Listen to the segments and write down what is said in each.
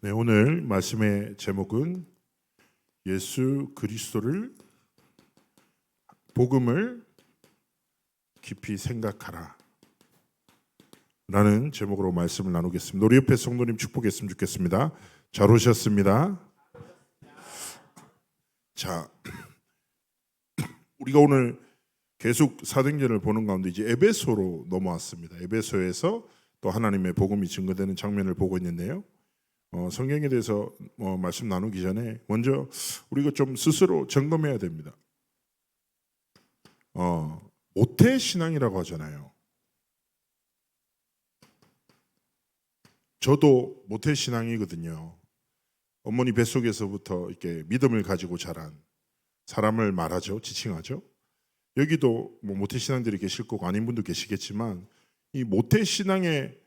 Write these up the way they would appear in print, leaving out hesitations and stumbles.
네, 오늘 말씀의 제목은 예수 그리스도를 복음을 깊이 생각하라 라는 제목으로 말씀을 나누겠습니다. 우리 옆에 성도님 축복했으면 좋겠습니다. 잘 오셨습니다. 자, 우리가 오늘 계속 사도행전을 보는 가운데 이제 에베소로 넘어왔습니다. 에베소에서 또 하나님의 복음이 증거되는 장면을 보고 있는데요. 성경에 대해서 말씀 나누기 전에 먼저 우리가 좀 스스로 점검해야 됩니다. 모태 신앙이라고 하잖아요. 저도 모태 신앙이거든요. 어머니 뱃속에서부터 이렇게 믿음을 가지고 자란 사람을 말하죠, 지칭하죠. 여기도 뭐 모태 신앙들이 계실 거고 아닌 분도 계시겠지만 이 모태 신앙의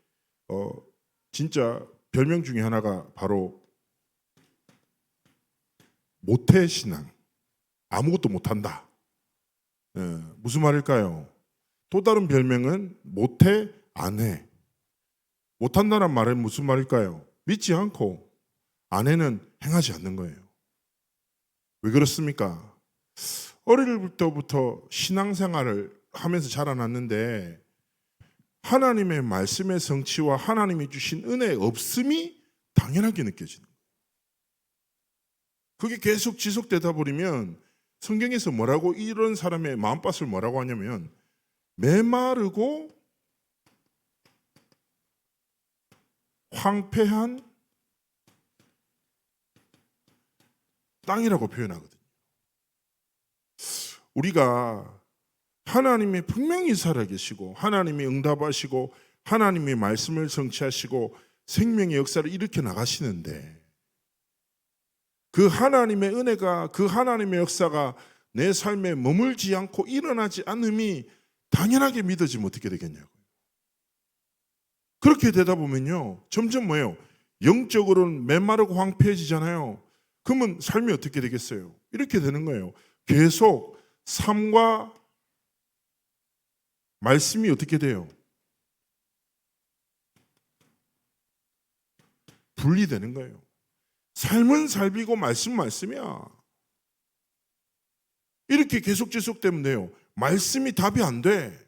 진짜 별명 중에 하나가 바로 모태 신앙, 아무것도 못한다. 무슨 말일까요? 또 다른 별명은 모태 아내. 못한다는 말은 무슨 말일까요? 믿지 않고 아내는 행하지 않는 거예요. 왜 그렇습니까? 어릴 때부터 신앙생활을 하면서 자라났는데 하나님의 말씀의 성취와 하나님이 주신 은혜의 없음이 당연하게 느껴지는 거예요. 그게 계속 지속되다 버리면 성경에서 뭐라고 이런 사람의 마음밭을 뭐라고 하냐면 메마르고 황폐한 땅이라고 표현하거든요. 우리가 하나님이 분명히 살아계시고 하나님이 응답하시고 하나님의 말씀을 성취하시고 생명의 역사를 일으켜 나가시는데 그 하나님의 은혜가 그 하나님의 역사가 내 삶에 머물지 않고 일어나지 않음이 당연하게 믿어지면 어떻게 되겠냐고요. 그렇게 되다 보면요 점점 뭐예요? 영적으로는 메마르고 황폐해지잖아요. 그러면 삶이 어떻게 되겠어요? 이렇게 되는 거예요. 계속 삶과 말씀이 어떻게 돼요? 분리되는 거예요. 삶은 삶이고 말씀은 말씀이야. 이렇게 계속 지속되면 돼요. 말씀이 답이 안 돼.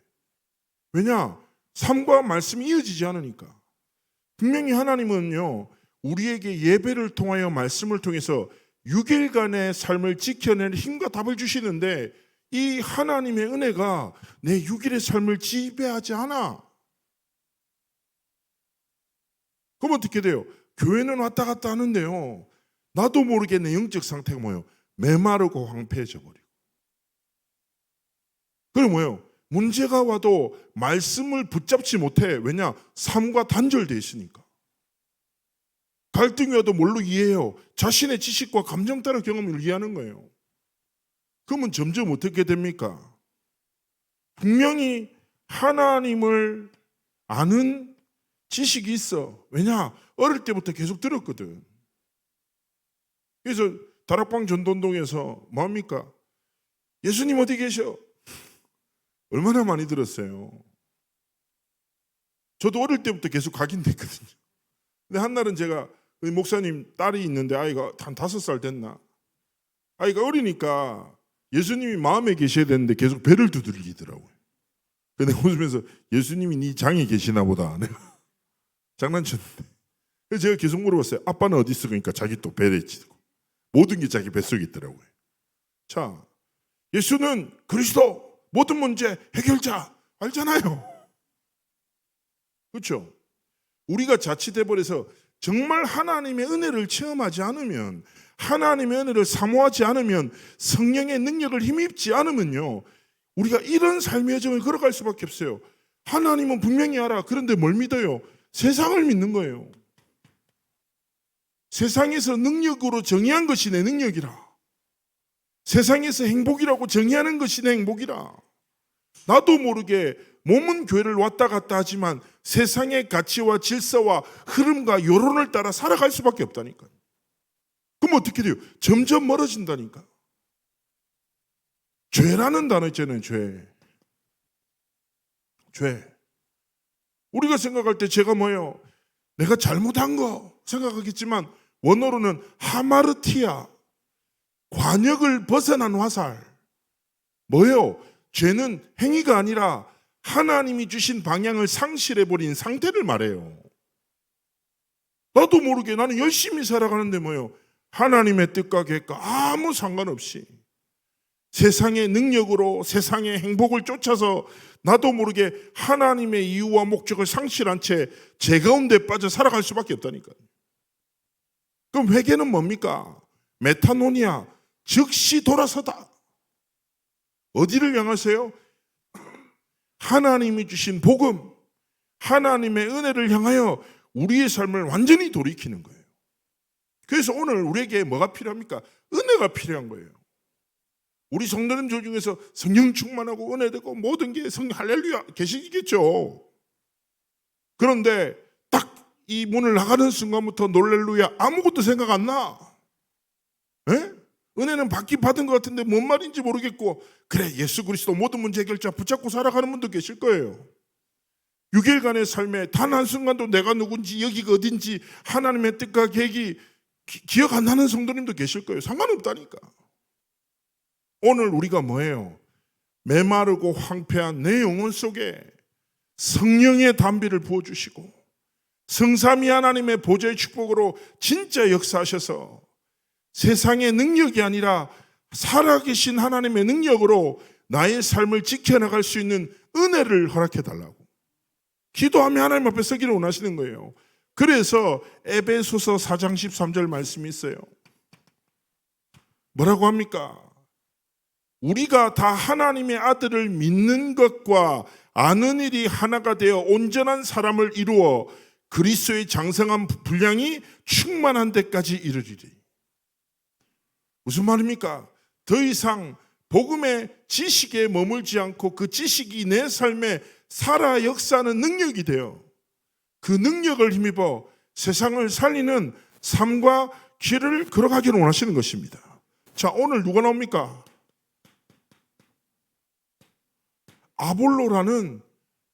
왜냐? 삶과 말씀이 이어지지 않으니까. 분명히 하나님은요 우리에게 예배를 통하여 말씀을 통해서 6일간의 삶을 지켜낼 힘과 답을 주시는데 이 하나님의 은혜가 내 6일의 삶을 지배하지 않아. 그럼 어떻게 돼요? 교회는 왔다 갔다 하는데요 나도 모르게 내 영적 상태가 뭐예요? 메마르고 황폐해져 버리고. 그럼 뭐예요? 문제가 와도 말씀을 붙잡지 못해. 왜냐? 삶과 단절되어 있으니까. 갈등이 와도 뭘로 이해해요? 자신의 지식과 감정 따라 경험을 이해하는 거예요. 그러면 점점 어떻게 됩니까? 분명히 하나님을 아는 지식이 있어. 왜냐? 어릴 때부터 계속 들었거든. 그래서 다락방 전도운동에서 뭐합니까? 예수님 어디 계셔? 얼마나 많이 들었어요. 저도 어릴 때부터 계속 각인됐거든요. 근데 한날은 제가 목사님 딸이 있는데 아이가 한 5살 됐나? 아이가 어리니까 예수님이 마음에 계셔야 되는데 계속 배를 두들기더라고요. 근데 웃으면서 예수님이 네 장에 계시나 보다. 내가 장난쳤는데. 그래서 제가 계속 물어봤어요. 아빠는 어디 있어? 그러니까 자기 또 배에 있고 모든 게 자기 뱃속에 있더라고요. 자, 예수는 그리스도 모든 문제 해결자 알잖아요. 그렇죠? 우리가 자칫해버려서 정말 하나님의 은혜를 체험하지 않으면 하나님의 은혜를 사모하지 않으면 성령의 능력을 힘입지 않으면요 우리가 이런 삶의 여정을 걸어갈 수밖에 없어요. 하나님은 분명히 알아. 그런데 뭘 믿어요? 세상을 믿는 거예요. 세상에서 능력으로 정의한 것이 내 능력이라. 세상에서 행복이라고 정의하는 것이 내 행복이라. 나도 모르게 몸은 교회를 왔다 갔다 하지만 세상의 가치와 질서와 흐름과 여론을 따라 살아갈 수밖에 없다니까요. 그럼 어떻게 돼요? 점점 멀어진다니까. 죄라는 단어 있잖아요. 죄. 우리가 생각할 때 죄가 뭐예요? 내가 잘못한 거. 생각하겠지만 원어로는 하마르티아, 관역을 벗어난 화살. 뭐예요? 죄는 행위가 아니라 하나님이 주신 방향을 상실해버린 상태를 말해요. 나도 모르게 나는 열심히 살아가는데 뭐예요? 하나님의 뜻과 계획과 아무 상관없이 세상의 능력으로 세상의 행복을 쫓아서 나도 모르게 하나님의 이유와 목적을 상실한 채 제 가운데 빠져 살아갈 수밖에 없다니까요. 그럼 회개는 뭡니까? 메타노니아, 즉시 돌아서다. 어디를 향하세요? 하나님이 주신 복음, 하나님의 은혜를 향하여 우리의 삶을 완전히 돌이키는 거예요. 그래서 오늘 우리에게 뭐가 필요합니까? 은혜가 필요한 거예요. 우리 성도님들 중에서 성령 충만하고 은혜되고 모든 게 성령 할렐루야 계시겠죠. 그런데 딱 이 문을 나가는 순간부터 놀렐루야 아무것도 생각 안 나. 에? 은혜는 받긴 받은 것 같은데 뭔 말인지 모르겠고, 그래 예수 그리스도 모든 문제 해결자 붙잡고 살아가는 분도 계실 거예요. 6일간의 삶에 단 한순간도 내가 누군지 여기가 어딘지 하나님의 뜻과 계획이 기억 안 나는 성도님도 계실 거예요. 상관없다니까. 오늘 우리가 뭐예요? 메마르고 황폐한 내 영혼 속에 성령의 담비를 부어주시고 성삼위 하나님의 보좌의 축복으로 진짜 역사하셔서 세상의 능력이 아니라 살아계신 하나님의 능력으로 나의 삶을 지켜나갈 수 있는 은혜를 허락해달라고 기도하며 하나님 앞에 서기를 원하시는 거예요. 그래서 에베소서 4장 13절 말씀이 있어요. 뭐라고 합니까? 우리가 다 하나님의 아들을 믿는 것과 아는 일이 하나가 되어 온전한 사람을 이루어 그리스도의 장성한 분량이 충만한 데까지 이르리리. 무슨 말입니까? 더 이상 복음의 지식에 머물지 않고 그 지식이 내 삶에 살아 역사하는 능력이 되어 그 능력을 힘입어 세상을 살리는 삶과 길을 걸어가기를 원하시는 것입니다. 자, 오늘 누가 나옵니까? 아볼로라는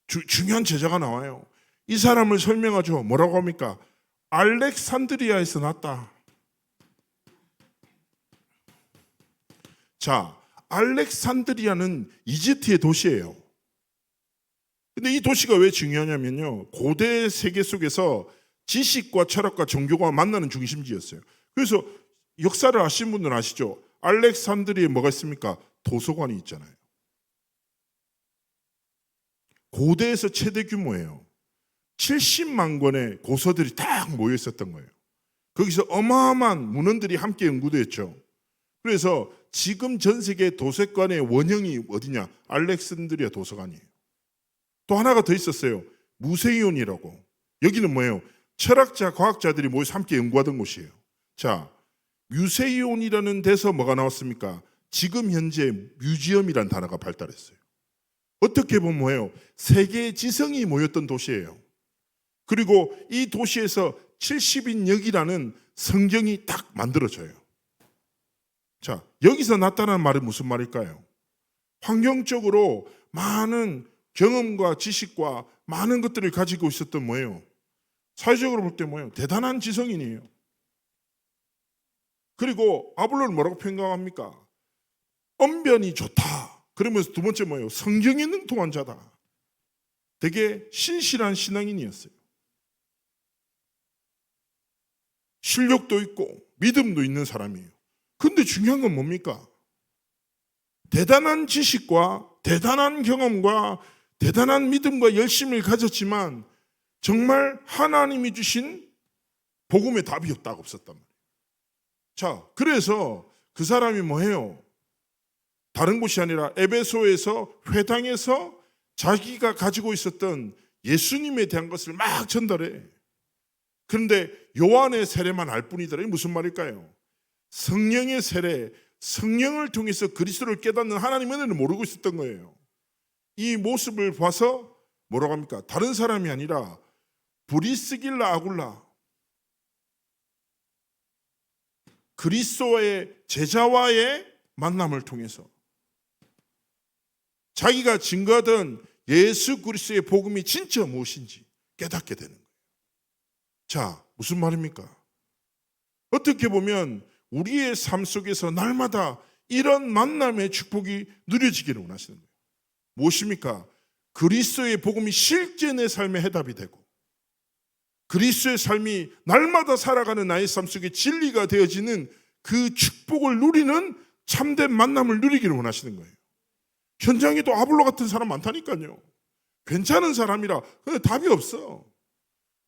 중요한 제자가 나와요. 이 사람을 설명하죠. 뭐라고 합니까? 알렉산드리아에서 났다. 자, 알렉산드리아는 이집트의 도시예요. 근데 이 도시가 왜 중요하냐면요, 고대 세계 속에서 지식과 철학과 종교가 만나는 중심지였어요. 그래서 역사를 아시는 분들은 아시죠? 알렉산드리아에 뭐가 있습니까? 도서관이 있잖아요. 고대에서 최대 규모예요. 70만 권의 고서들이 딱 모여 있었던 거예요. 거기서 어마어마한 문헌들이 함께 연구됐죠. 그래서 지금 전 세계 도서관의 원형이 어디냐? 알렉산드리아 도서관이에요. 또 하나가 더 있었어요. 무세이온이라고. 여기는 뭐예요? 철학자, 과학자들이 모여서 함께 연구하던 곳이에요. 자, 뮤세이온이라는 데서 뭐가 나왔습니까? 지금 현재 뮤지엄이라는 단어가 발달했어요. 어떻게 보면 뭐예요? 세계의 지성이 모였던 도시예요. 그리고 이 도시에서 70인 역이라는 성경이 딱 만들어져요. 자, 여기서 나타나는 말은 무슨 말일까요? 환경적으로 많은 경험과 지식과 많은 것들을 가지고 있었던 뭐예요? 사회적으로 볼 때 뭐예요? 대단한 지성인이에요. 그리고 아볼로를 뭐라고 평가합니까? 언변이 좋다. 그러면서 두 번째 뭐예요? 성경에 능통한 자다. 되게 신실한 신앙인이었어요. 실력도 있고 믿음도 있는 사람이에요. 근데 중요한 건 뭡니까? 대단한 지식과 대단한 경험과 대단한 믿음과 열심을 가졌지만 정말 하나님이 주신 복음의 답이 없었단 말이에요. 자, 그래서 그 사람이 뭐해요? 다른 곳이 아니라 에베소에서 회당에서 자기가 가지고 있었던 예수님에 대한 것을 막 전달해. 그런데 요한의 세례만 알 뿐이더라. 이게 무슨 말일까요? 성령의 세례, 성령을 통해서 그리스도를 깨닫는 하나님의 은혜를 모르고 있었던 거예요. 이 모습을 봐서 뭐라고 합니까? 다른 사람이 아니라 브리스길라 아굴라, 그리스도의 제자와의 만남을 통해서 자기가 증거하던 예수 그리스도의 복음이 진짜 무엇인지 깨닫게 되는 거예요. 자, 무슨 말입니까? 어떻게 보면 우리의 삶 속에서 날마다 이런 만남의 축복이 누려지기를 원하시는 거예요. 무엇입니까? 그리스도의 복음이 실제 내 삶의 해답이 되고, 그리스도의 삶이 날마다 살아가는 나의 삶 속에 진리가 되어지는 그 축복을 누리는 참된 만남을 누리기를 원하시는 거예요. 현장에도 아볼로 같은 사람 많다니까요. 괜찮은 사람이라. 근데 답이 없어.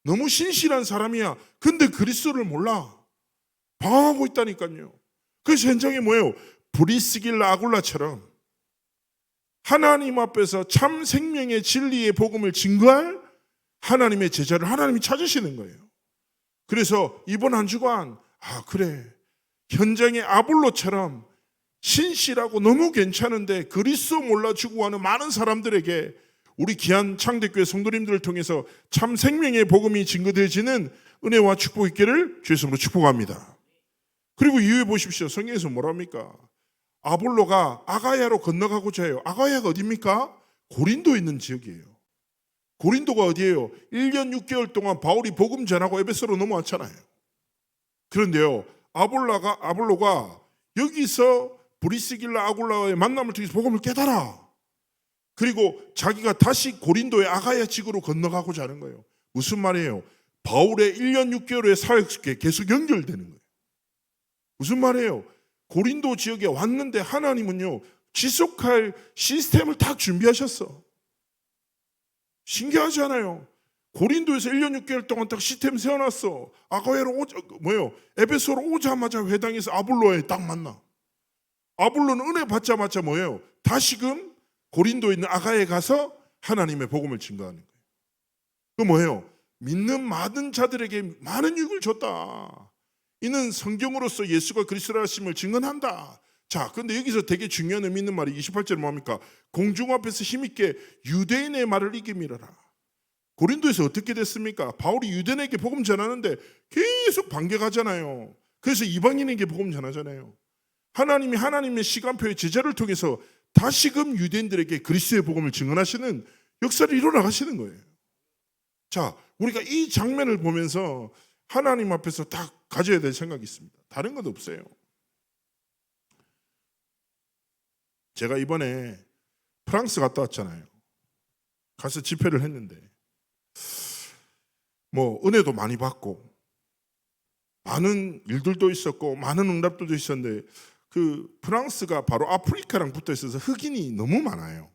너무 신실한 사람이야. 근데 그리스도를 몰라. 방황하고 있다니까요. 그래서 현장에 뭐예요? 브리스길라 아굴라처럼 하나님 앞에서 참 생명의 진리의 복음을 증거할 하나님의 제자를 하나님이 찾으시는 거예요. 그래서 이번 한 주간 그래, 현장의 아볼로처럼 신실하고 너무 괜찮은데 그리스도 몰라 죽어가는 많은 사람들에게 우리 귀한 창대교회 성도님들을 통해서 참 생명의 복음이 증거되어지는 은혜와 축복 있기를 주의 이름으로 축복합니다. 그리고 이후에 보십시오. 성경에서 뭐랍니까? 아볼로가 아가야로 건너가고자 해요. 아가야가 어디입니까? 고린도에 있는 지역이에요. 고린도가 어디예요? 1년 6개월 동안 바울이 복음 전하고 에베소로 넘어왔잖아요. 그런데요, 아볼로가 여기서 브리스길라 아굴라의 만남을 통해서 복음을 깨달아. 그리고 자기가 다시 고린도의 아가야 지구로 건너가고자 하는 거예요. 무슨 말이에요? 바울의 1년 6개월의 사역 속에 계속 연결되는 거예요. 무슨 말이에요? 고린도 지역에 왔는데 하나님은요, 지속할 시스템을 다 준비하셨어. 신기하잖아요. 고린도에서 1년 6개월 동안 딱 시스템 세워놨어. 아가야로 에베소로 오자마자 회당에서 아볼로에 딱 만나. 아볼로는 은혜 받자마자 다시금 고린도에 있는 아가야에 가서 하나님의 복음을 증거하는 거예요. 그 뭐예요? 믿는 많은 자들에게 많은 유익을 줬다. 이는 성경으로서 예수가 그리스도라 하심을 증언한다. 자, 근데 여기서 되게 중요한 의미 있는 말이 28절에 뭐합니까? 공중 앞에서 힘있게 유대인의 말을 이기미러라. 고린도에서 어떻게 됐습니까? 바울이 유대인에게 복음 전하는데 계속 반격하잖아요. 그래서 이방인에게 복음 전하잖아요. 하나님이 하나님의 시간표의 제자를 통해서 다시금 유대인들에게 그리스도의 복음을 증언하시는 역사를 이루어 가시는 거예요. 자, 우리가 이 장면을 보면서 하나님 앞에서 딱 가져야 될 생각이 있습니다. 다른 건 없어요. 제가 이번에 프랑스 갔다 왔잖아요. 가서 집회를 했는데 은혜도 많이 받고 많은 일들도 있었고 많은 응답들도 있었는데 그 프랑스가 바로 아프리카랑 붙어 있어서 흑인이 너무 많아요.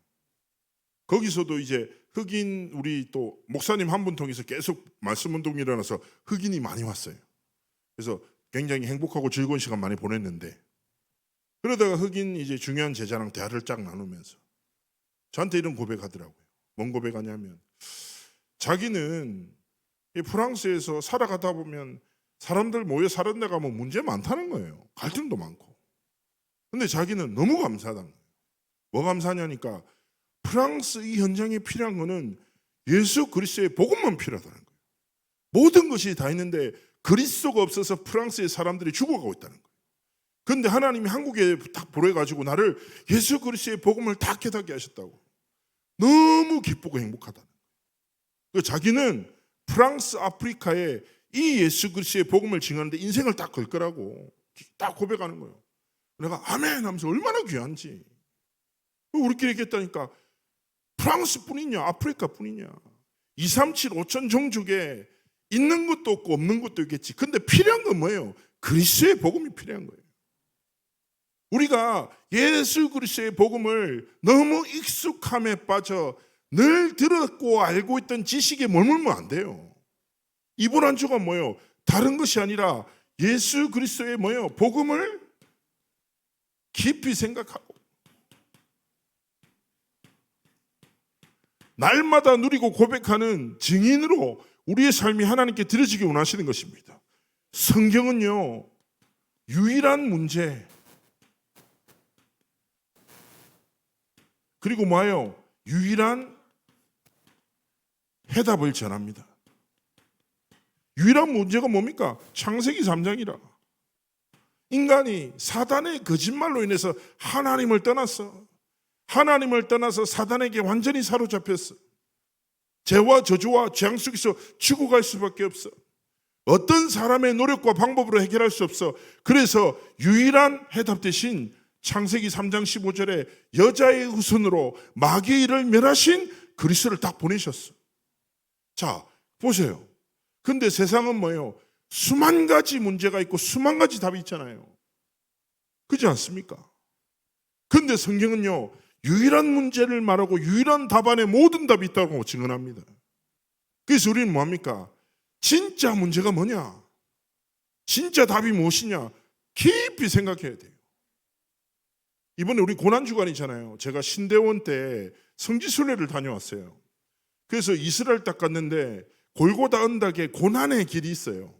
거기서도 이제 흑인 우리 또 목사님 한 분 통해서 계속 말씀 운동이 일어나서 흑인이 많이 왔어요. 그래서 굉장히 행복하고 즐거운 시간 많이 보냈는데 그러다가 흑인 이제 중요한 제자랑 대화를 쫙 나누면서 저한테 이런 고백하더라고요. 뭔 고백하냐면 자기는 이 프랑스에서 살아가다 보면 사람들 모여 사는 데 가면 문제 많다는 거예요. 갈등도 많고. 근데 자기는 너무 감사하다는 거예요. 뭐 감사하냐니까 프랑스 이 현장에 필요한 거는 예수 그리스도의 복음만 필요하다는 거예요. 모든 것이 다 있는데 그리스도가 없어서 프랑스의 사람들이 죽어가고 있다는 거예요. 그런데 하나님이 한국에 딱 보내가지고 나를 예수 그리스도의 복음을 다 깨닫게 하셨다고. 너무 기쁘고 행복하다는 거예요. 자기는 프랑스 아프리카에 이 예수 그리스도의 복음을 증하는데 인생을 딱 걸 거라고 딱 고백하는 거예요. 내가 아멘 하면서 얼마나 귀한지. 우리끼리 얘기했다니까 프랑스 뿐이냐 아프리카 뿐이냐 237 5천 종족에 있는 것도 없고 없는 것도 있겠지. 근데 필요한 건 뭐예요? 그리스도의 복음이 필요한 거예요. 우리가 예수 그리스도의 복음을 너무 익숙함에 빠져 늘 들었고 알고 있던 지식에 머물면 안 돼요. 이번 한 주가 뭐예요? 다른 것이 아니라 예수 그리스도의 복음을 깊이 생각하고 날마다 누리고 고백하는 증인으로 우리의 삶이 하나님께 드려지기 원하시는 것입니다. 성경은요, 유일한 문제 그리고 뭐예요? 유일한 해답을 전합니다. 유일한 문제가 뭡니까? 창세기 3장이라. 인간이 사단의 거짓말로 인해서 하나님을 떠났어. 하나님을 떠나서 사단에게 완전히 사로잡혔어. 죄와 저주와 재앙 속에서 죽어갈 수밖에 없어. 어떤 사람의 노력과 방법으로 해결할 수 없어. 그래서 유일한 해답 대신 창세기 3장 15절에 여자의 후손으로 마귀의 일을 멸하신 그리스도를 딱 보내셨어. 자, 보세요. 근데 세상은 뭐예요? 수만 가지 문제가 있고 수만 가지 답이 있잖아요. 그렇지 않습니까? 근데 성경은요, 유일한 문제를 말하고 유일한 답 안에 모든 답이 있다고 증언합니다. 그래서 우리는 뭐합니까? 진짜 문제가 뭐냐? 진짜 답이 무엇이냐? 깊이 생각해야 돼요. 이번에 우리 고난주간이잖아요. 제가 신대원 때 성지순례를 다녀왔어요. 그래서 이스라엘 딱 갔는데 골고다 언덕에 고난의 길이 있어요.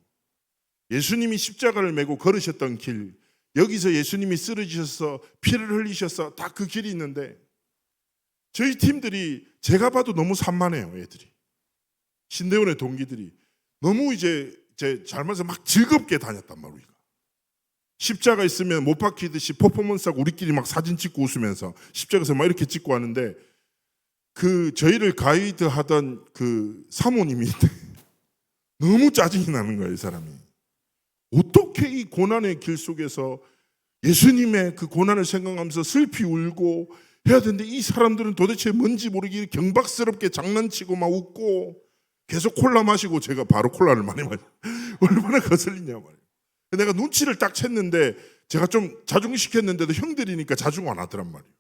예수님이 십자가를 메고 걸으셨던 길, 여기서 예수님이 쓰러지셔서 피를 흘리셔서 딱 그 길이 있는데 저희 팀들이 제가 봐도 너무 산만해요. 애들이, 신대원의 동기들이 너무 이제 잘못해서 막 즐겁게 다녔단 말이에요. 십자가 있으면 못 박히듯이 퍼포먼스하고 우리끼리 막 사진 찍고 웃으면서 십자가에서 막 이렇게 찍고 하는데, 그 저희를 가이드 하던 그 사모님이 너무 짜증이 나는 거예요. 이 사람이 어떻게 이 고난의 길 속에서 예수님의 그 고난을 생각하면서 슬피 울고 해야 되는데, 이 사람들은 도대체 뭔지 모르게 경박스럽게 장난치고 막 웃고 계속 콜라 마시고, 제가 바로 콜라를 많이 마셔. 얼마나 거슬리냐 말이에요. 내가 눈치를 딱 챘는데, 제가 좀 자중시켰는데도 형들이니까 자중 안 하더란 말이에요.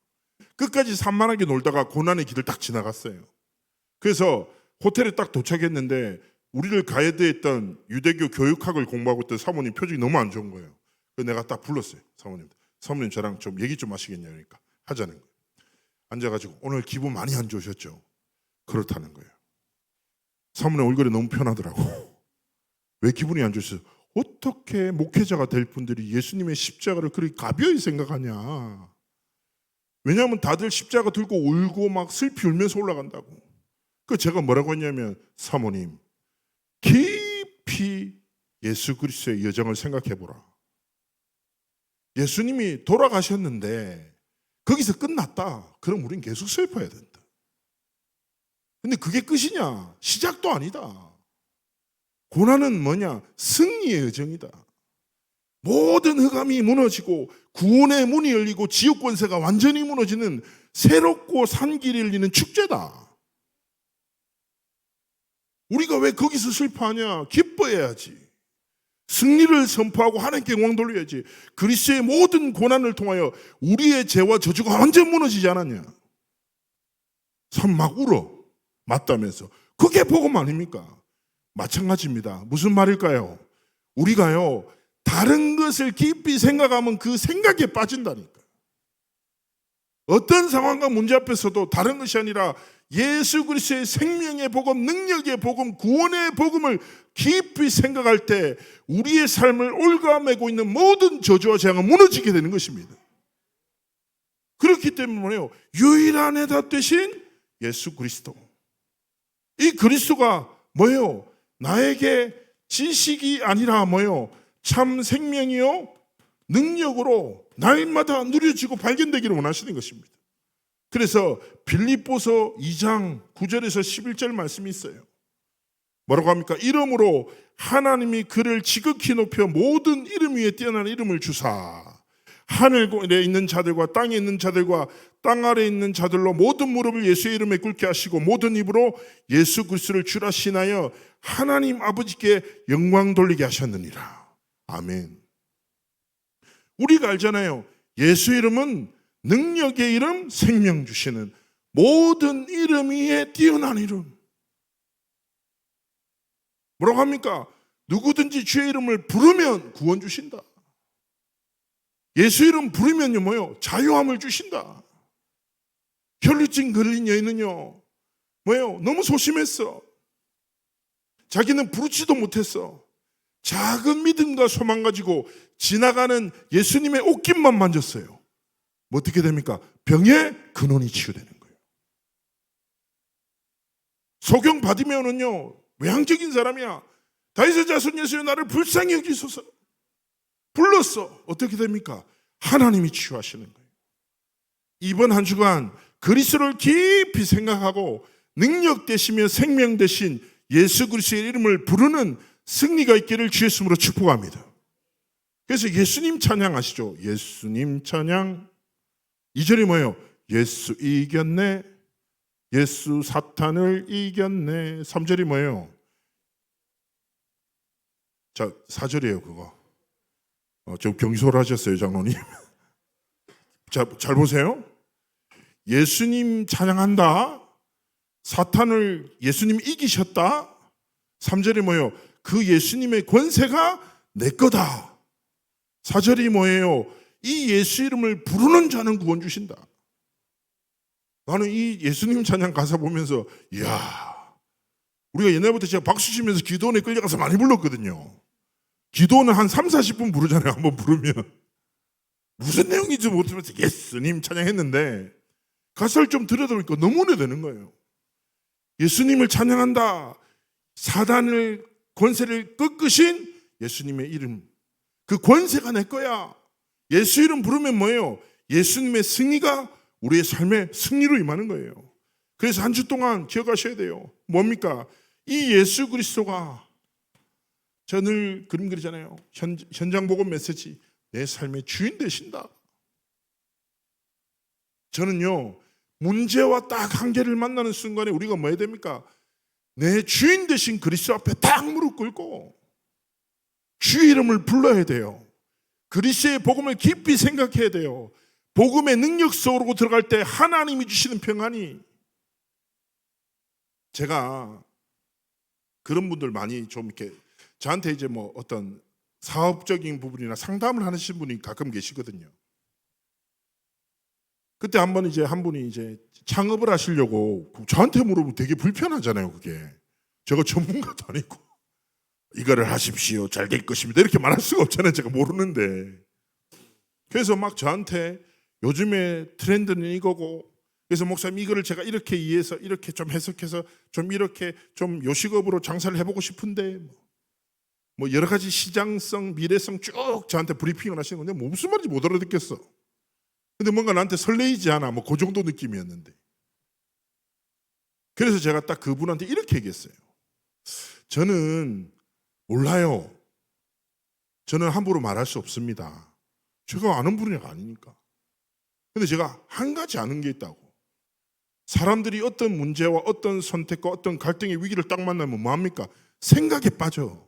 끝까지 산만하게 놀다가 고난의 길을 딱 지나갔어요. 그래서 호텔에 딱 도착했는데 우리를 가이드했던 유대교 교육학을 공부하고 있던 사모님 표정이 너무 안 좋은 거예요. 그래서 내가 딱 불렀어요. 사모님 저랑 좀 얘기 좀 하시겠냐, 그러니까 하자는 거예요. 앉아가지고 오늘 기분 많이 안 좋으셨죠? 그렇다는 거예요. 사모님 얼굴이 너무 편하더라고. 왜 기분이 안 좋으셨어요? 어떻게 목회자가 될 분들이 예수님의 십자가를 그렇게 가벼이 생각하냐. 왜냐하면 다들 십자가 들고 울고 막 슬피 울면서 올라간다고. 그 제가 뭐라고 했냐면, 사모님 깊이 예수 그리스도의 여정을 생각해 보라. 예수님이 돌아가셨는데 거기서 끝났다. 그럼 우린 계속 슬퍼해야 된다. 근데 그게 끝이냐? 시작도 아니다. 고난은 뭐냐? 승리의 여정이다. 모든 흑암이 무너지고 구원의 문이 열리고 지옥 권세가 완전히 무너지는 새롭고 산 길이 열리는 축제다. 우리가 왜 거기서 슬퍼하냐? 기뻐해야지. 승리를 선포하고 하나님께 영광 돌려야지. 그리스도의 모든 고난을 통하여 우리의 죄와 저주가 완전 무너지지 않았냐? 참 막 울어 맞다면서. 그게 복음 아닙니까? 마찬가지입니다. 무슨 말일까요? 우리가요, 다른 것을 깊이 생각하면 그 생각에 빠진다니까. 어떤 상황과 문제 앞에서도 다른 것이 아니라 예수 그리스도의 생명의 복음, 능력의 복음, 구원의 복음을 깊이 생각할 때 우리의 삶을 올가매고 있는 모든 저주와 재앙은 무너지게 되는 것입니다. 그렇기 때문에 뭐예요? 유일한 해답 되신 예수 그리스도. 이 그리스도가 뭐예요? 나에게 지식이 아니라 뭐예요? 참 생명이요 능력으로 날마다 누려지고 발견되기를 원하시는 것입니다. 그래서 빌립보서 2장 9절에서 11절 말씀이 있어요. 뭐라고 합니까? 이름으로 하나님이 그를 지극히 높여 모든 이름 위에 뛰어난 이름을 주사 하늘에 있는 자들과 땅에 있는 자들과 땅 아래에 있는 자들로 모든 무릎을 예수의 이름에 꿇게 하시고 모든 입으로 예수 그리스도를 주라 신하여 하나님 아버지께 영광 돌리게 하셨느니라. 아멘. 우리가 알잖아요. 예수 이름은 능력의 이름, 생명 주시는 모든 이름 위에 뛰어난 이름. 뭐라고 합니까? 누구든지 주의 이름을 부르면 구원 주신다. 예수 이름 부르면요 뭐요? 자유함을 주신다. 혈루증 걸린 여인은요 뭐예요? 너무 소심했어. 자기는 부르지도 못했어. 작은 믿음과 소망 가지고 지나가는 예수님의 옷깃만 만졌어요. 뭐 어떻게 됩니까? 병의 근원이 치유되는 거예요. 소경 바디메오는요 외향적인 사람이야. 다윗의 자손 예수여 나를 불쌍히 여기소서 불렀어. 어떻게 됩니까? 하나님이 치유하시는 거예요. 이번 한 주간 그리스도를 깊이 생각하고 능력 되시며 생명 되신 예수 그리스도의 이름을 부르는 승리가 있기를 주 예수님으로 축복합니다. 그래서 예수님 찬양 아시죠? 예수님 찬양. 2절이 뭐예요? 예수 이겼네. 예수 사탄을 이겼네. 3절이 뭐예요? 자, 4절이에요 그거. 좀 경솔하셨어요 장로님. 자, 잘 보세요. 예수님 찬양한다. 사탄을 예수님 이기셨다. 3절이 뭐예요? 그 예수님의 권세가 내 거다. 4절이 뭐예요? 이 예수 이름을 부르는 자는 구원 주신다. 나는 이 예수님 찬양 가사 보면서 이야, 우리가 옛날부터 제가 박수 치면서 기도원에 끌려가서 많이 불렀거든요. 기도원은 한 3, 40분 부르잖아요. 한번 부르면 무슨 내용인지 모르면서 예수님 찬양했는데 가사를 좀 들여다보니까 너무 오래되는 거예요. 예수님을 찬양한다. 사단을 권세를 꺾으신 예수님의 이름, 그 권세가 내 거야. 예수 이름 부르면 뭐예요? 예수님의 승리가 우리의 삶의 승리로 임하는 거예요. 그래서 한 주 동안 기억하셔야 돼요. 뭡니까? 이 예수 그리스도가, 저 늘 그림 그리잖아요. 현장 복음 메시지, 내 삶의 주인 되신다. 저는요, 문제와 딱 한계를 만나는 순간에 우리가 뭐 해야 됩니까? 내 주인 되신 그리스도 앞에 딱 무릎 꿇고 주의 이름을 불러야 돼요. 그리스도의 복음을 깊이 생각해야 돼요. 복음의 능력 속으로 들어갈 때 하나님이 주시는 평안이, 제가 그런 분들 많이 좀 이렇게 저한테 이제 뭐 어떤 사업적인 부분이나 상담을 하시는 분이 가끔 계시거든요. 그때 한 분이 이제 창업을 하시려고 저한테 물어보면 되게 불편하잖아요. 그게 제가 전문가도 아니고 이거를 하십시오, 잘 될 것입니다 이렇게 말할 수가 없잖아요. 제가 모르는데. 그래서 막 저한테 요즘에 트렌드는 이거고, 그래서 목사님 이거를 제가 이렇게 이해해서 이렇게 좀 해석해서 좀 이렇게 좀 요식업으로 장사를 해보고 싶은데 뭐 여러 가지 시장성, 미래성 쭉 저한테 브리핑을 하시는 건데 뭐 무슨 말인지 못 알아듣겠어. 근데 뭔가 나한테 설레이지 않아. 뭐 그 정도 느낌이었는데. 그래서 제가 딱 그분한테 이렇게 얘기했어요. 저는 몰라요. 저는 함부로 말할 수 없습니다. 제가 아는 분이 아니니까. 근데 제가 한 가지 아는 게 있다고. 사람들이 어떤 문제와 어떤 선택과 어떤 갈등의 위기를 딱 만나면 뭐합니까? 생각에 빠져.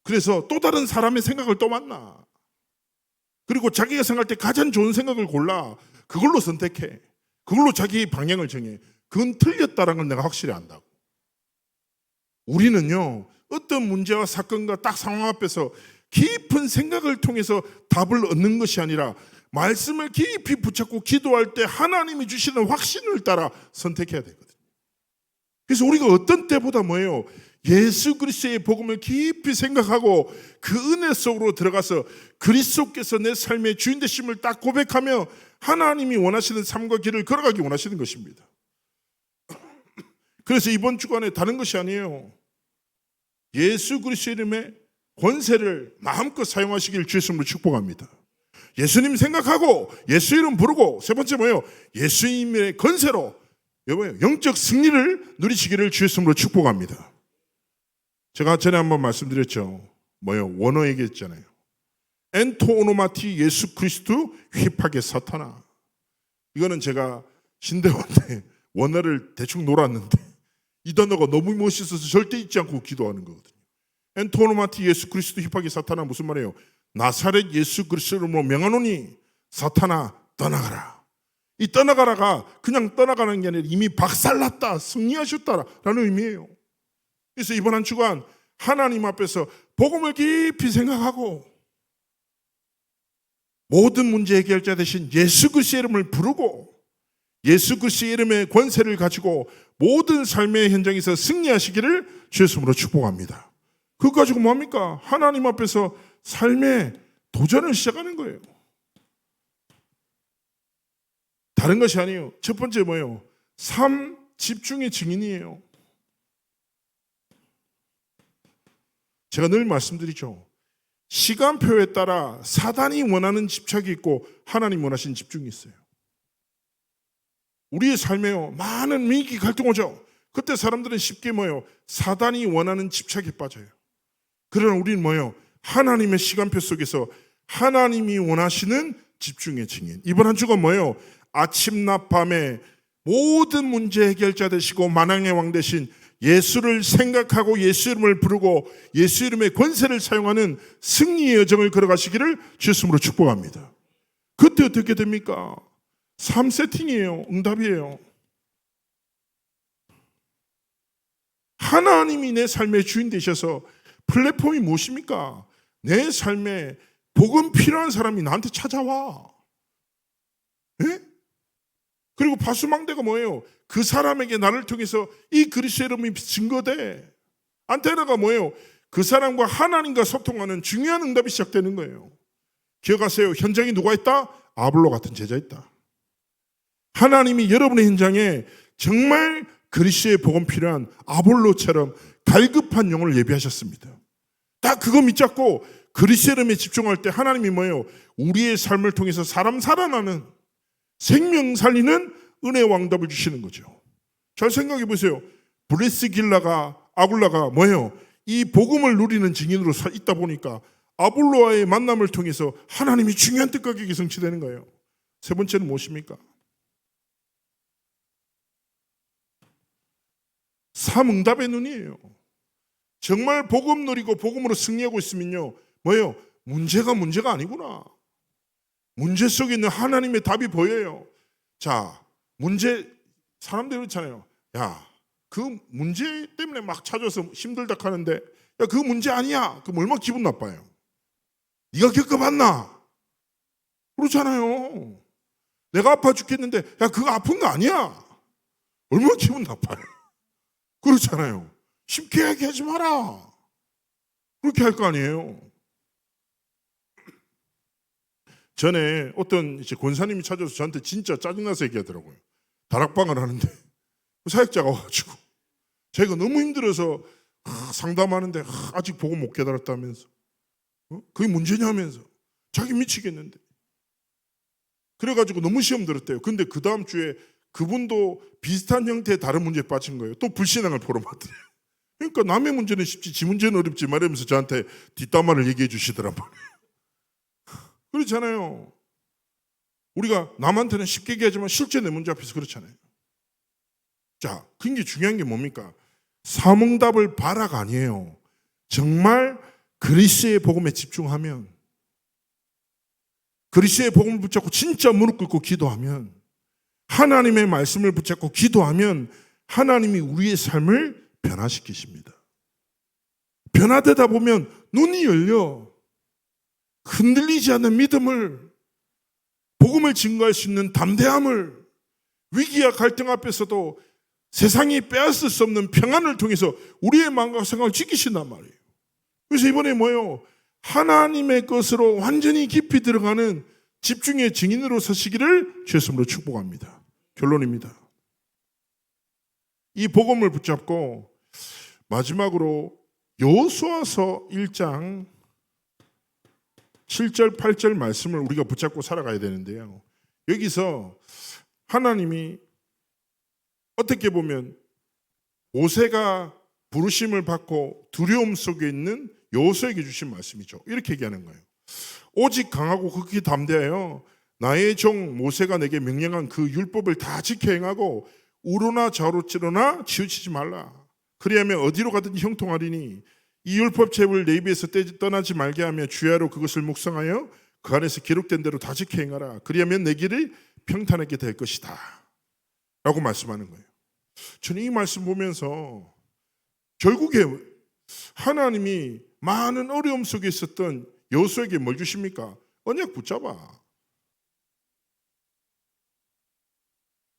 그래서 또 다른 사람의 생각을 또 만나. 그리고 자기가 생각할 때 가장 좋은 생각을 골라 그걸로 선택해. 그걸로 자기의 방향을 정해. 그건 틀렸다는 걸 내가 확실히 안다고. 우리는요, 어떤 문제와 사건과 딱 상황 앞에서 깊은 생각을 통해서 답을 얻는 것이 아니라 말씀을 깊이 붙잡고 기도할 때 하나님이 주시는 확신을 따라 선택해야 되거든요. 그래서 우리가 어떤 때보다 뭐예요? 예수 그리스도의 복음을 깊이 생각하고 그 은혜 속으로 들어가서 그리스도께서 내 삶의 주인 되심을 딱 고백하며 하나님이 원하시는 삶과 길을 걸어가기 원하시는 것입니다. 그래서 이번 주간에 다른 것이 아니에요. 예수 그리스도 이름의 권세를 마음껏 사용하시길 주 예수님으로 축복합니다. 예수님 생각하고 예수 이름 부르고, 세 번째 뭐예요? 예수님의 권세로 영적 승리를 누리시기를 주 예수님으로 축복합니다. 제가 전에 한번 말씀드렸죠. 뭐예요? 원어 얘기했잖아요. 엔토 오노마티 예수 그리스도 휘파게 사타나. 이거는 제가 신대원 때 원어를 대충 놀았는데 이 단어가 너무 멋있어서 절대 잊지 않고 기도하는 거거든요. 엔토 오노마티 예수 그리스도 휘파게 사타나 무슨 말이에요? 나사렛 예수 그리스도로 명하노니 사타나 떠나가라. 이 떠나가라가 그냥 떠나가는 게 아니라 이미 박살났다, 승리하셨다라는 의미예요. 그래서 이번 한 주간 하나님 앞에서 복음을 깊이 생각하고 모든 문제 해결자 대신 예수 그리스도의 이름을 부르고 예수 그리스도의 이름의 권세를 가지고 모든 삶의 현장에서 승리하시기를 주 예수님으로 축복합니다. 그거 가지고 뭐합니까? 하나님 앞에서 삶의 도전을 시작하는 거예요. 다른 것이 아니에요. 첫 번째 뭐예요? 삶 집중의 증인이에요. 제가 늘 말씀드리죠. 시간표에 따라 사단이 원하는 집착이 있고 하나님 원하시는 집중이 있어요. 우리의 삶에요, 많은 위기 갈등 오죠. 그때 사람들은 쉽게 뭐예요? 사단이 원하는 집착에 빠져요. 그러나 우리는 뭐예요? 하나님의 시간표 속에서 하나님이 원하시는 집중의 증인. 이번 한 주가 뭐예요? 아침낮 밤에 모든 문제 해결자 되시고 만왕의 왕 되신 예수를 생각하고 예수 이름을 부르고 예수 이름의 권세를 사용하는 승리의 여정을 걸어가시기를 주님으로 축복합니다. 그때 어떻게 됩니까? 3세팅이에요. 응답이에요. 하나님이 내 삶의 주인 되셔서 플랫폼이 무엇입니까? 내 삶에 복음 필요한 사람이 나한테 찾아와. 예? 그리고 파수망대가 뭐예요? 그 사람에게 나를 통해서 이 그리스도의 이름이 증거돼. 안테나가 뭐예요? 그 사람과 하나님과 소통하는 중요한 응답이 시작되는 거예요. 기억하세요. 현장에 누가 있다? 아볼로 같은 제자 있다. 하나님이 여러분의 현장에 정말 그리스도의 복음 필요한 아볼로처럼 갈급한 영혼을 예비하셨습니다. 다 그거 믿잡고 그리스도의 이름에 집중할 때 하나님이 뭐예요? 우리의 삶을 통해서 사람 살아나는 생명 살리는 은혜의 왕답을 주시는 거죠. 잘 생각해 보세요. 브리스길라가 아굴라가 뭐예요? 이 복음을 누리는 증인으로 있다 보니까 아볼로와의 만남을 통해서 하나님이 중요한 뜻과 계획이 성취되는 거예요. 세 번째는 무엇입니까? 삼응답의 눈이에요. 정말 복음 누리고 복음으로 승리하고 있으면요, 뭐예요? 문제가 아니구나. 문제 속에 있는 하나님의 답이 보여요. 자, 문제, 사람들이 그렇잖아요. 야, 그 문제 때문에 막 찾아서 힘들다 하는데, 야, 그 문제 아니야. 그럼 얼마나 기분 나빠요. 네가 겪어봤나? 그렇잖아요. 내가 아파 죽겠는데, 야, 그거 아픈 거 아니야. 얼마나 기분 나빠요. 그렇잖아요. 쉽게 얘기하지 마라. 그렇게 할 거 아니에요. 전에 어떤 이제 권사님이 찾아서 저한테 진짜 짜증나서 얘기하더라고요. 다락방을 하는데 사역자가 와가지고 자기가 너무 힘들어서 상담하는데 아직 복음 못 깨달았다면서 그게 문제냐면서 자기 미치겠는데 그래가지고 너무 시험 들었대요. 근데 그 다음 주에 그분도 비슷한 형태의 다른 문제에 빠진 거예요. 또 불신앙을 보러 왔더래요. 그러니까 남의 문제는 쉽지 지 문제는 어렵지 말하면서 저한테 뒷담화를 얘기해 주시더란 말이에요. 그렇잖아요. 우리가 남한테는 쉽게 얘기하지만 실제 내 문제 앞에서 그렇잖아요. 자, 굉장히 중요한 게 뭡니까? 삼응답을 바라가 아니에요. 정말 그리스도의 복음에 집중하면, 그리스도의 복음을 붙잡고 진짜 무릎 꿇고 기도하면, 하나님의 말씀을 붙잡고 기도하면 하나님이 우리의 삶을 변화시키십니다. 변화되다 보면 눈이 열려 흔들리지 않는 믿음을, 복음을 증거할 수 있는 담대함을, 위기와 갈등 앞에서도 세상이 빼앗을 수 없는 평안을 통해서 우리의 마음과 생각을 지키신단 말이에요. 그래서 이번에 뭐예요? 하나님의 것으로 완전히 깊이 들어가는 집중의 증인으로 서시기를 주님으로 축복합니다. 결론입니다. 이 복음을 붙잡고 마지막으로 여호수아서 1장 7절 8절 말씀을 우리가 붙잡고 살아가야 되는데요. 여기서 하나님이 어떻게 보면 모세가 부르심을 받고 두려움 속에 있는 여호수아에게 주신 말씀이죠. 이렇게 얘기하는 거예요. 오직 강하고 극히 담대하여 나의 종 모세가 내게 명령한 그 율법을 다 지켜 행하고 우로나 좌로 찌르나 치우치지 말라. 그리하면 어디로 가든지 형통하리니 이 율법책을 내 입에서 떠나지 말게 하며 주야로 그것을 묵상하여 그 안에서 기록된 대로 다 지켜 행하라. 그리하면 내 길이 평탄하게 될 것이다. 라고 말씀하는 거예요. 저는 이 말씀 보면서 결국에 하나님이 많은 어려움 속에 있었던 여호수아에게 뭘 주십니까? 언약 붙잡아.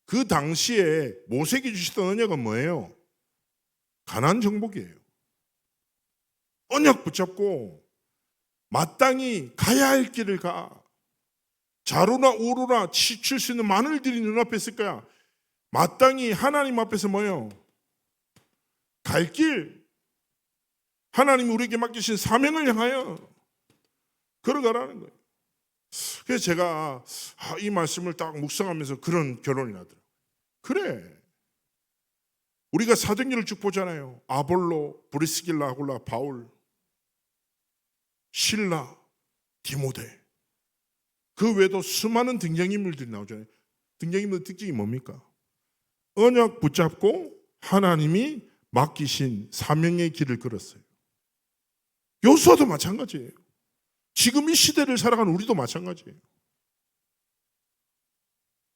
그 당시에 모세에게 주시던 언약은 뭐예요? 가나안 정복이에요. 언약 붙잡고 마땅히 가야 할 길을 가. 좌로나 우로나 치칠 수 있는 마늘들이 눈앞에 있을 거야. 마땅히 하나님 앞에서 뭐예요? 갈 길. 하나님이 우리에게 맡기신 사명을 향하여 걸어가라는 거예요. 그래서 제가 이 말씀을 딱 묵상하면서 그런 결론이 나더라고요. 그래. 우리가 사도행전을 쭉 보잖아요. 아볼로, 브리스길라, 아굴라, 바울, 실라, 디모데. 그 외에도 수많은 등장인물들이 나오잖아요. 등장인물 특징이 뭡니까? 언약 붙잡고 하나님이 맡기신 사명의 길을 걸었어요. 요수아도 마찬가지예요. 지금 이 시대를 살아가는 우리도 마찬가지예요.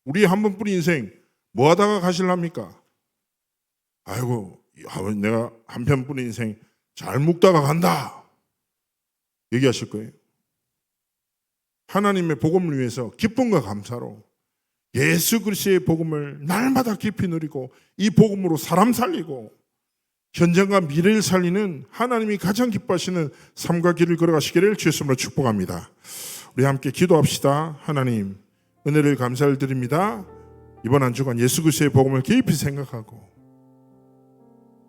우리 한 번뿐인 인생 뭐 하다가 가실랍니까? 아이고, 내가 한 편뿐인 인생 잘 묵다가 간다 얘기하실 거예요. 하나님의 복음을 위해서 기쁨과 감사로 예수 그리스도의 복음을 날마다 깊이 누리고 이 복음으로 사람 살리고 현장과 미래를 살리는 하나님이 가장 기뻐하시는 삶과 길을 걸어가시기를 주의 이름으로 축복합니다. 우리 함께 기도합시다. 하나님, 은혜를 감사를 드립니다. 이번 한 주간 예수 그리스도의 복음을 깊이 생각하고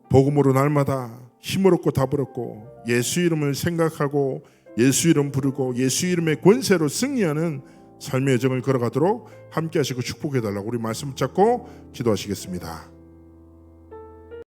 복음으로 날마다 힘을 얻고 답을 얻고 예수 이름을 생각하고 예수 이름 부르고 예수 이름의 권세로 승리하는 삶의 여정을 걸어가도록 함께 하시고 축복해달라고 우리 말씀 붙잡고 기도하시겠습니다.